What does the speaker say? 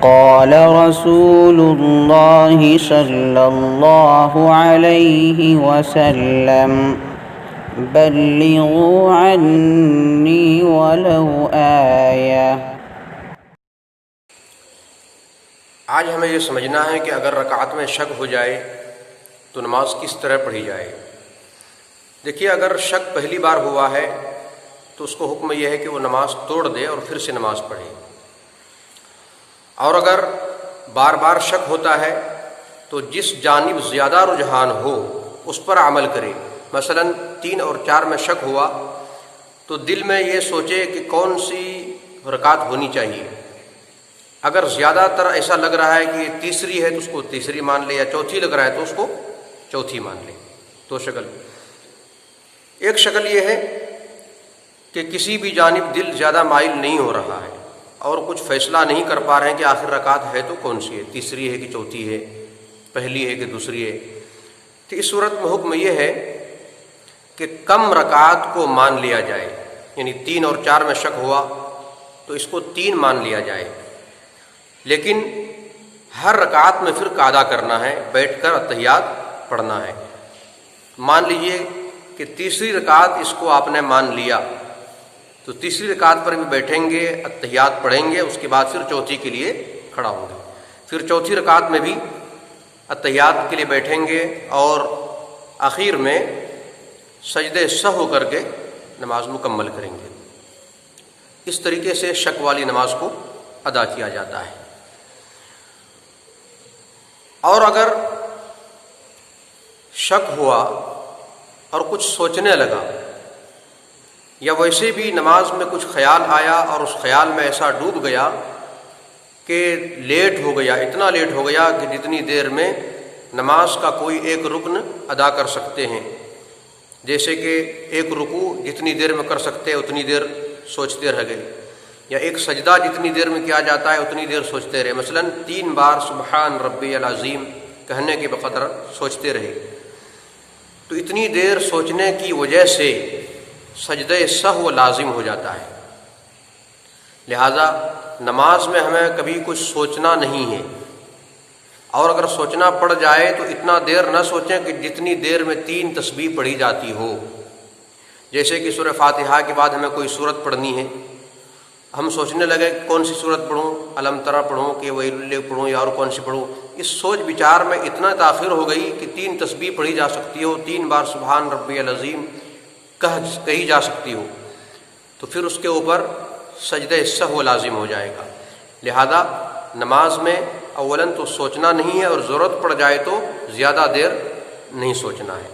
قال رسول الله صلى الله عليه وسلم بلغوا عني ولو آية۔ آج ہمیں یہ سمجھنا ہے کہ اگر رکعت میں شک ہو جائے تو نماز کس طرح پڑھی جائے۔ دیکھیے، اگر شک پہلی بار ہوا ہے تو اس کو حکم یہ ہے کہ وہ نماز توڑ دے اور پھر سے نماز پڑھے، اور اگر بار بار شک ہوتا ہے تو جس جانب زیادہ رجحان ہو اس پر عمل کرے۔ مثلا 3 اور 4 میں شک ہوا تو دل میں یہ سوچے کہ کون سی رکعت ہونی چاہیے۔ اگر زیادہ تر ایسا لگ رہا ہے کہ یہ تیسری ہے تو اس کو تیسری مان لے، یا چوتھی لگ رہا ہے تو اس کو چوتھی مان لے۔ دو شکل۔ ایک شکل یہ ہے کہ کسی بھی جانب دل زیادہ مائل نہیں ہو رہا ہے اور کچھ فیصلہ نہیں کر پا رہے ہیں کہ آخر رکعت ہے تو کون سی ہے، تیسری ہے کہ چوتھی ہے، پہلی ہے کہ دوسری ہے۔ تو اس صورت میں حکم یہ ہے کہ کم رکعت کو مان لیا جائے، یعنی 3 اور 4 میں شک ہوا تو اس کو 3 مان لیا جائے، لیکن ہر رکعت میں پھر قاعدہ کرنا ہے، بیٹھ کر اتحیات پڑھنا ہے۔ مان لیجئے کہ تیسری رکعت اس کو آپ نے مان لیا تو تیسری رکعت پر بھی بیٹھیں گے، اتحیات پڑھیں گے، اس کے بعد پھر چوتھی کے لیے کھڑا ہوں گے، پھر چوتھی رکعت میں بھی اتحیات کے لیے بیٹھیں گے اور آخر میں سجدے سہو کر کے نماز مکمل کریں گے۔ اس طریقے سے شک والی نماز کو ادا کیا جاتا ہے۔ اور اگر شک ہوا اور کچھ سوچنے لگا، یا ویسے بھی نماز میں کچھ خیال آیا اور اس خیال میں ایسا ڈوب گیا کہ لیٹ ہو گیا، اتنا لیٹ ہو گیا کہ جتنی دیر میں نماز کا کوئی ایک رکن ادا کر سکتے ہیں، جیسے کہ ایک رکوع جتنی دیر میں کر سکتے ہیں اتنی دیر سوچتے رہ گئے، یا ایک سجدہ جتنی دیر میں کیا جاتا ہے اتنی دیر سوچتے رہے۔ مثلا 3 بار سبحان ربی العظیم کہنے کے بقدر سوچتے رہے، تو اتنی دیر سوچنے کی وجہ سے سجدہ سہو لازم ہو جاتا ہے۔ لہذا نماز میں ہمیں کبھی کچھ سوچنا نہیں ہے، اور اگر سوچنا پڑ جائے تو اتنا دیر نہ سوچیں کہ جتنی دیر میں 3 تسبیح پڑھی جاتی ہو۔ جیسے کہ سورہ فاتحہ کے بعد ہمیں کوئی سورت پڑھنی ہے، ہم سوچنے لگے کون سی سورت پڑھوں، الم ترا پڑھوں کہ ویل پڑھوں یا اور کون سی پڑھوں۔ اس سوچ بچار میں اتنا تاخیر ہو گئی کہ 3 تسبیح پڑھی جا سکتی ہو، 3 بار سبحان ربی العظیم کہی جا سکتی ہو، تو پھر اس کے اوپر سجدہ سہو لازم ہو جائے گا۔ لہذا نماز میں اولاً تو سوچنا نہیں ہے، اور ضرورت پڑ جائے تو زیادہ دیر نہیں سوچنا ہے۔